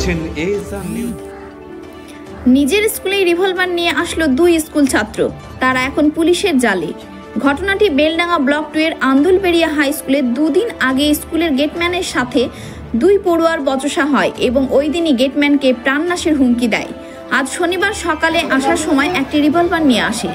দেখছেন ASR news. নিজের স্কুলে রিভলভার নিয়ে আসলো দুই স্কুল ছাত্র, তারা এখন পুলিশের জালে। ঘটনাটি বেলডাঙ্গা ব্লক 2 এর আন্দুলবেড়িয়া হাই স্কুলে দুদিন আগে স্কুলের গেটম্যানের সাথে দুই পড়ুয়ার বচসা হয় এবং ওই দিনই গেটম্যানকে প্রাণনাশের হুমকি দেয়। আজ শনিবার সকালে আসার সময় একটি রিভলভার নিয়ে আসে।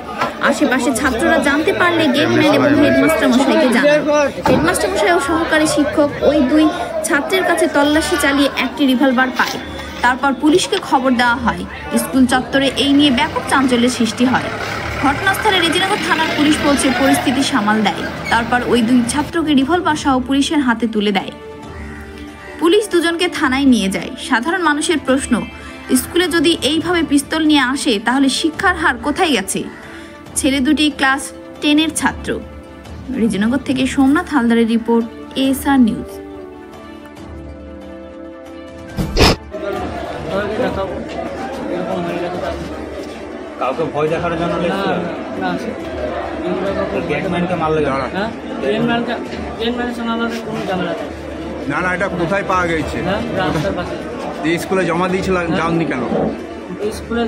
আশেপাশে ছাত্ররা জানতে পারলে গেটম্যান এবং হেডমাস্টার মশাইকে জানায়। হেডমাস্টার মশাই ও সহকারী শিক্ষক ওই দুই ছাত্রের কাছে তল্লাশি চালিয়ে একটি রিভলভার পায়। তারপর পুলিশকে খবর দেওয়া হয়। স্কুল চত্বরে এই নিয়ে ব্যাপক চাঞ্চল্যের সৃষ্টি হয়। ঘটনাস্থলে রেজিনগর থানার পুলিশ পৌঁছে পরিস্থিতি সামাল দেয়। তারপর ওই দুই ছাত্রকে রিভলভার সহ পুলিশের হাতে তুলে দেয়। পুলিশ দুজনকে থানায় নিয়ে যায়। সাধারণ মানুষের প্রশ্ন, স্কুলে যদি এইভাবে পিস্তল নিয়ে আসে তাহলে শিক্ষার হার কোথায় গেছে? ছেলে দুটি ক্লাস 10 ছাত্র। রেজিনগর থেকে সোমনাথ হালদারের রিপোর্ট, এএসআর নিউজ। কাউকে ভয় দেখার জন্য গেটম্যানকে মারলে না না, এটা কোথায় পাওয়া গেছে? স্কুলে জমা দিয়েছিল, যাওনি কেন? স্কুলে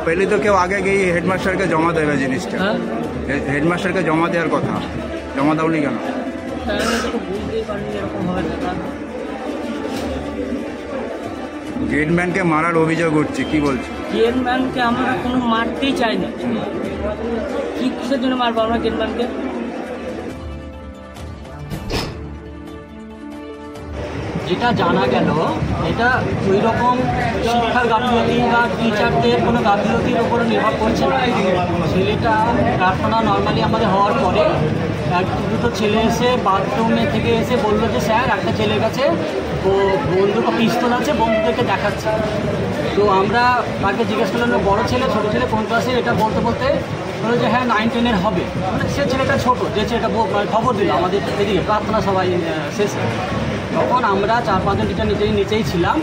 পেলে তো কেউ আগে গিয়ে হেডমাস্টারকে জমা দেবে জিনিসটা। হেডমাস্টারকে জমা দেওয়ার কথা, জমা দাওনি কেন? গেটম্যানকে মারার অভিযোগ উঠছে, কি বলছে? গেটম্যানকে আমরা কোনো মারতেই চাই না। কি কিসের জন্য মারবো আমরা গেটম্যানকে? যেটা জানা গেল, এটা ওই রকম শিক্ষার গাফিলতি বা টিচারদের কোনো গাফিলতির উপরে নির্ভর করছে না। ছেলেটা প্রার্থনা নর্মালি আমাদের হওয়ার পরে দুটো ছেলে এসে বাথরুমে থেকে এসে বললো যে স্যার, একটা ছেলের কাছে বন্দুক পিস্তল আছে, বন্ধুদেরকে দেখাচ্ছে। তো আমরা তাকে জিজ্ঞেস করলাম, বড়ো ছেলে ছোটো ছেলে কোন ক্লাসে? এটা বলতে বলতে বললো যে হ্যাঁ 9-10 হবে। মানে সে ছেলেটা ছোটো, যে ছেলেটা খবর দিল আমাদের এদিকে প্রার্থনা সবাই শেষে। তখন আমরা 4-5 জন টিচার নিচেই ছিলাম।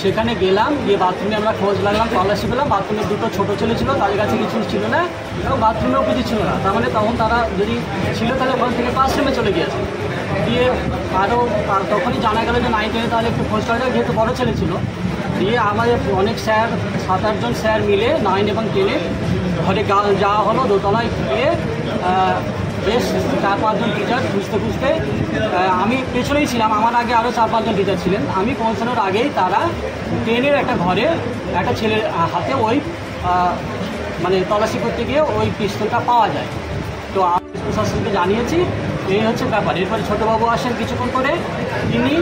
সেখানে গেলাম, গিয়ে বাথরুমে আমরা খোঁজ লাগলাম, তল্লাশি পেলাম। বাথরুমে দুটো ছোটো ছেলে ছিল, তাদের কাছে কিছু ছিল না এবং বাথরুমেও কিছু ছিল না। তার মানে তখন তারা যদি ছিল তাহলে ওখান থেকে ক্লাসরুমে চলে গিয়েছে। দিয়ে আরও তখনই জানা গেল যে 9-10 তাহলে একটু খোঁজ করা যায়, যেহেতু বড়ো ছেলে ছিল। দিয়ে আমাদের অনেক স্যার, 7-8 জন স্যার মিলে 9 এবং 10 ঘরে যাওয়া হলো। দোতলায় গিয়ে বেশ 4-5 জন টিচার খুঁজতে আমি পেছনেই ছিলাম। আমার আগে আরও 4-5 জন টিচার ছিলেন। আমি পৌঁছানোর আগেই তারা 10 একটা ঘরে একটা ছেলের হাতে ওই মানে তল্লাশি করতে গিয়ে ওই পিস্তলটা পাওয়া যায়। তো আমি প্রশাসনকে জানিয়েছি, এই হচ্ছে ব্যাপার। এরপরে ছোটোবাবু আসেন কিছুক্ষণ করে, তিনি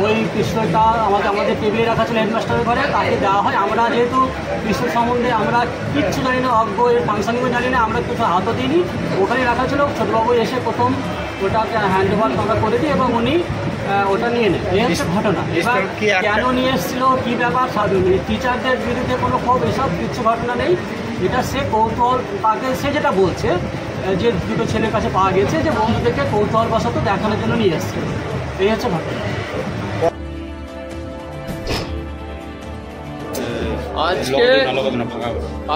ওই পিস্তলটা আমাদের টেবিলে রাখা ছিল হেডমাস্টারের ঘরে, তাকে দেওয়া হয়। আমরা যেহেতু পিস্তল সম্বন্ধে আমরা কিচ্ছু জানি না, অজ্ঞ এর ফাংশনিংও জানি না, আমরা কিছু হাতও দিইনি। ওখানে রাখা ছিল। ছোটোবাবু এসে প্রথম ওটাকে হ্যান্ড ওভার আমরা করে দিই এবং উনি ওটা নিয়ে নেন। এই হচ্ছে ঘটনা। এবার কেন নিয়ে এসেছিল, কী ব্যাপার, টিচারদের বিরুদ্ধে কোনো ক্ষোভ, এসব কিছু ঘটনা নেই। এটা সে কৌতূহল, তাকে সে যেটা বলছে যে দুটো ছেলের কাছে পাওয়া গেছে যে বন্ধুদেরকে কৌতূহলবশত দেখানোর জন্য নিয়ে এসছে। এই হচ্ছে ঘটনা। আজকে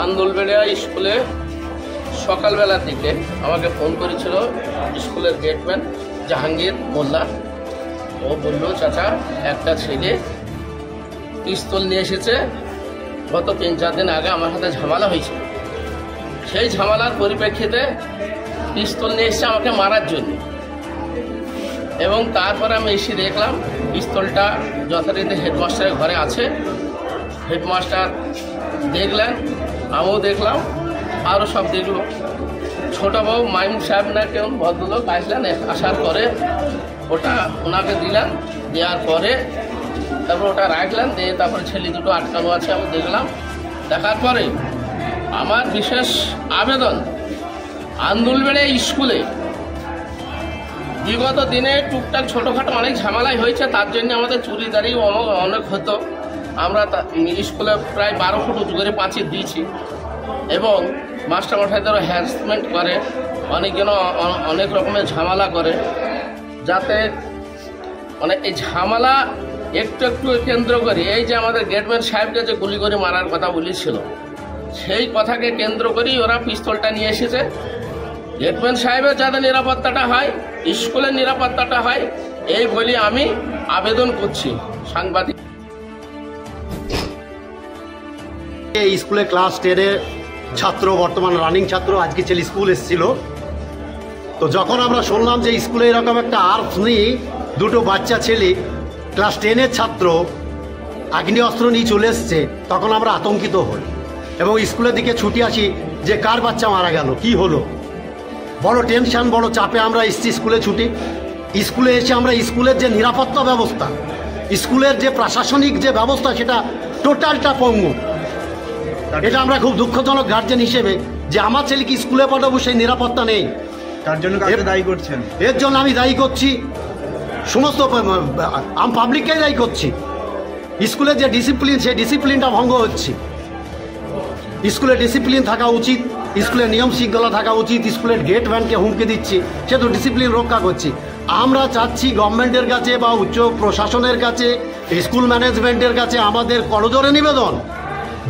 আন্দুলবেড়িয়া স্কুলে সকালবেলার দিকে আমাকে ফোন করেছিল স্কুলের গেটম্যান জাহাঙ্গীর মোল্লা। ও বলল, চাচা একটা ছেলে পিস্তল নিয়ে এসেছে, গত 3-4 দিন আগে আমার সাথে ঝামেলা হয়েছিল। সেই ঝামেলার পরিপ্রেক্ষিতে পিস্তল নিয়ে এসেছে আমাকে মারার জন্য। এবং তারপরে আমি এসে দেখলাম পিস্তলটা যথারীতি হেডমাস্টারের ঘরে আছে। হেডমাস্টার দেখলেন, আমিও দেখলাম, আরও সব দেখলো। ছোটোবাবু মাইম সাহেব না কেমন ভদ্রলোক আসলেন, আসার পরে ওটা ওনাকে দিলেন। দেওয়ার পরে তারপর ওটা রাখলেন, দিয়ে তারপরে ছেলে দুটো আটকানো আছে আমি দেখলাম। দেখার পরে আমার বিশেষ আবেদন, আন্দুলবেড়িয়া স্কুলে বিগত দিনে টুকটাক ছোটোখাটো অনেক ঝামেলাই হয়েছে, তার জন্য আমাদের চুরিদারি অনেক হতো। আমরা স্কুলে প্রায় 12 ফুট উঁচু করে পাঁচিল দিয়েছি এবং মাস্টারমশাইদেরও হ্যারাসমেন্ট করে, অনেকজন অনেক রকমের ঝামেলা করে, যাতে মানে এই ঝামেলা একটু কেন্দ্র করে এই যে আমাদের গেটম্যান সাহেবকে যে গুলি করে মারার কথা বলেছিল, সেই কথাকে কেন্দ্র করেই ওরা পিস্তলটা নিয়ে এসেছে। গেটম্যান সাহেবের যাতে নিরাপত্তাটা হয়, স্কুলের নিরাপত্তাটা হয়, এই বলি আমি আবেদন করছি সাংবাদিক। এই স্কুলে ক্লাস 10-এর ছাত্র, বর্তমান রানিং ছাত্র, আজকে ছেলে স্কুল এসেছিল। তো যখন আমরা শুনলাম যে স্কুলে এরকম একটা আর্মস নিয়ে দুটো বাচ্চা ছেলে ক্লাস 10-এর ছাত্র আগ্নেয়াস্ত্র নিয়ে চলে এসছে, তখন আমরা আতঙ্কিত হই এবং স্কুলের দিকে ছুটে আসি যে কার বাচ্চা মারা গেল, কি হলো। বড় টেনশন, বড় চাপে আমরা এসছি স্কুলে ছুটি। স্কুলে এসে আমরা স্কুলের যে নিরাপত্তা ব্যবস্থা, স্কুলের যে প্রশাসনিক যে ব্যবস্থা, সেটা টোটালটা পঙ্গু। এটা আমরা খুব দুঃখজনক গার্জেন হিসেবে যে আমার ছেলেকে স্কুলে পাঠাবো, সেই নিরাপত্তা নেই। তার জন্য কাকে দায়ী করছেন? এর জন্য আমি দায়ী করছি সমস্ত পাবলিককেই দায়ী করছি। স্কুলের যে ডিসিপ্লিন, সেই ডিসিপ্লিনটা ভঙ্গ হচ্ছে। স্কুলে ডিসিপ্লিন থাকা উচিত, স্কুলের নিয়ম শৃঙ্খলা থাকা উচিত। স্কুলের গেট ম্যানকে হুমকি দিচ্ছি, সে তো ডিসিপ্লিন রক্ষা করছি। আমরা চাচ্ছি গভর্নমেন্টের কাছে বা উচ্চ প্রশাসনের কাছে, স্কুল ম্যানেজমেন্টের কাছে আমাদের করজোড়ে নিবেদন,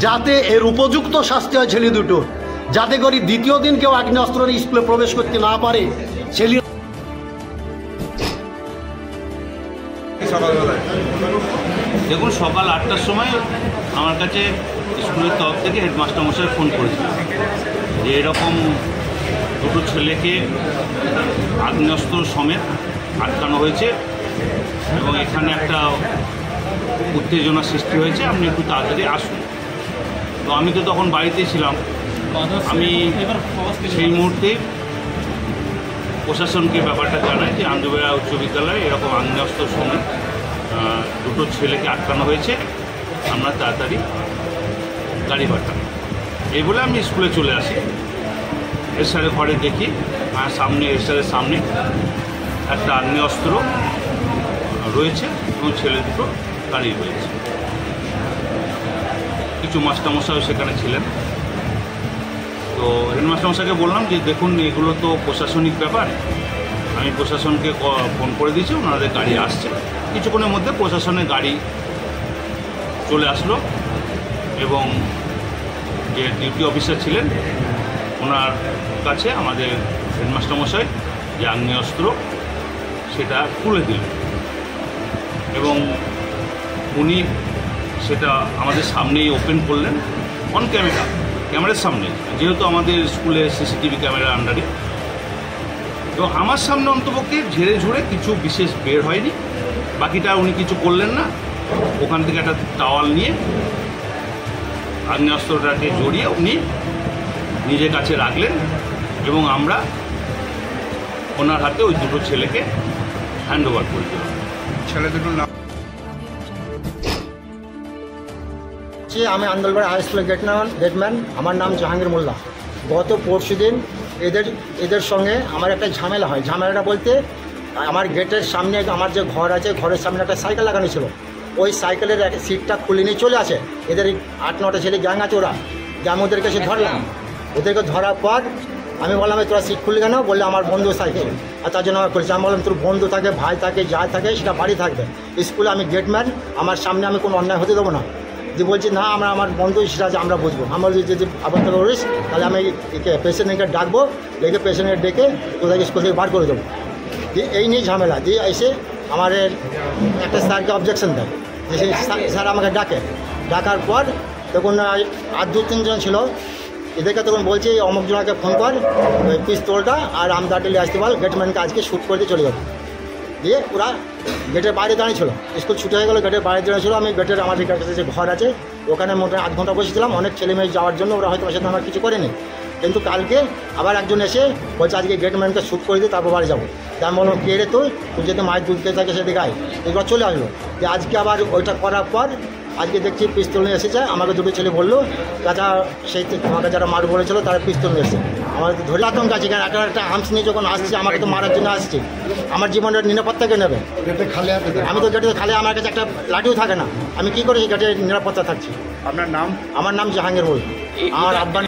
যাতে এর উপযুক্ত শাস্তি হয় ছেলে দুটো, যাতে করে দ্বিতীয় দিন কেউ আগ্নেয়াস্ত্র নিয়ে স্কুলে প্রবেশ করতে না পারে। ছেলে সকালবেলায় দেখুন, সকাল 8টার সময় আমার কাছে স্কুলের তরফ থেকে হেডমাস্টার মশাই ফোন করেছিল যে এরকম দুটো ছেলেকে আগ্নেয়াস্ত্র সমেত আটকানো হয়েছে এবং এখানে একটা উত্তেজনা সৃষ্টি হয়েছে, আপনি একটু তাড়াতাড়ি আসুন। তো আমি তো তখন বাড়িতে ছিলাম। আমি সেই মুহূর্তে প্রশাসনকে ব্যাপারটা জানাই যে আন্দুলবেড়িয়া উচ্চ বিদ্যালয়ে এরকম আগ্নেয়াস্ত্র সমেত দুটো ছেলেকে আটকানো হয়েছে, আমরা তাড়াতাড়ি গাড়ি পাঠান। এই বলে আমি স্কুলে চলে আসি। এসআরের ঘরে দেখি সামনে, এসআরের সামনে একটা আগ্নেয়াস্ত্র রয়েছে এবং ছেলে দুটো দাঁড়িয়ে রয়েছে। কিছু মাস্টারমশাইও সেখানে ছিলেন। তো হেডমাস্টারমশাইকে বললাম যে দেখুন, এগুলো তো প্রশাসনিক ব্যাপার, আমি প্রশাসনকে ফোন করে দিয়েছি, ওনাদের গাড়ি আসছে। কিছুক্ষণের মধ্যে প্রশাসনের গাড়ি চলে আসলো এবং যে ডিউটি অফিসার ছিলেন ওনার কাছে আমাদের হেডমাস্টারমশাই যে আগ্নেয়াস্ত্র সেটা তুলে দিলেন এবং উনি সেটা আমাদের সামনেই ওপেন করলেন অন ক্যামেরার সামনে, যেহেতু আমাদের স্কুলে সিসিটিভি ক্যামেরার আন্ডারে। তো আমার সামনে অন্তপক্ষে ঝেড়ে ঝুড়ে কিছু বিশেষ বের হয়নি, বাকিটা উনি কিছু করলেন না। ওখান থেকে একটা টাওয়াল নিয়ে আগ্নেয়াস্ত্রটাকে জড়িয়ে উনি নিজের কাছে রাখলেন এবং আমরা ওনার হাতে ওই দুটো ছেলেকে হ্যান্ড ওভার করে দিলাম। ছেলে দুটোর নাম? আমি আন্দুলবেড়িয়া হাই স্কুলের গেটম্যান। আমার নাম জাহাঙ্গীর মোল্লা। গত পরশুদিন এদের সঙ্গে আমার একটা ঝামেলা হয়। ঝামেলাটা বলতে, আমার গেটের সামনে আমার যে ঘর আছে, ঘরের সামনে একটা সাইকেল লাগানো ছিল। ওই সাইকেলের সিটটা খুলে নিয়ে চলে আসে। এদের 8-9টা ছেলে গ্যাং আছে, ওরা আমি ওদেরকে এসে ধরলাম। ওদেরকে ধরার পর আমি বললাম, তোরা সিট খুলে কেন? বললে আমার বন্ধু সাইকেল, আর তার জন্য আমার করেছি। আমি বললাম, তোর বন্ধু থাকে, ভাই থাকে, যা থাকে সেটা বাড়ি থাকবে, স্কুলে আমি গেটম্যান, আমার সামনে আমি কোনো অন্যায় হতে দেবো না। যে বলছি না, আমার বন্ধু সেটা আমরা বুঝবো। আমার যদি আবার থেকে করিস তাহলে আমি পেশেন্টকে ডাকবো, ডেকে পেশেন্টকে ডেকে তোদেরকে স্কুল থেকে বার করে দেবো। দিয়ে এই নিয়ে ঝামেলা। দিয়ে এসে আমার একটা স্যারকে অবজেকশন দেয়, যে সেই স্যার আমাকে ডাকার পর তখন আর 2-3 জন ছিল। এদেরকে তখন বলছি, অমুক জনাকে ফোন কর, ওই পিস্তলটা আর আমদাটিলে আসতে বল, গেটম্যানকে আজকে শ্যুট করে দিয়ে চলে যাবো। দিয়ে ওরা গেটের বাইরে দাঁড়িয়েছিল। স্কুল ছুটি হয়ে গেলো, গেটের বাইরে দাঁড়িয়েছিল। আমি গেটের আমাদের কাছে যে ঘর আছে ওখানে মোটামুটি 1 ঘন্টা বসেছিলাম। অনেক ছেলে মেয়ে যাওয়ার জন্য ওরা হয়তো সাথে আমার কিছু করেনি। কিন্তু কালকে আবার একজন এসে বলছে আজকে গেটম্যানকে শ্যুট করে দিয়ে তারপর বাড়ি যাবো। আমি বললাম, কে রে তুই যদি মায়ের দুধ খেয়ে থাকে সেদিকে আয়। এগুলো চলে আসলো। যে আজকে আবার ওইটা করার পর আজকে দেখছি পিস্তল নিয়ে এসেছে। আমাকে দুটো ছেলে বললো, চাচা সেই তোমাকে যারা মার বলেছিল তারা পিস্তল নিয়ে এসেছে। আমার তো ধরে আতঙ্ক আছে, কারণ একটা আর্মস নিয়ে যখন আসছে আমাকে তো মারার জন্য আসছে। আমার জীবনের নিরাপত্তাকে নেবে। আমি তো গেটে খালে, আমার কাছে একটা লাঠিও থাকে না। আমি কী করে এই গেটের নিরাপত্তা থাকছি? আপনার নাম? আমার নাম জাহাঙ্গীর মোল্লা। আমার আব্বা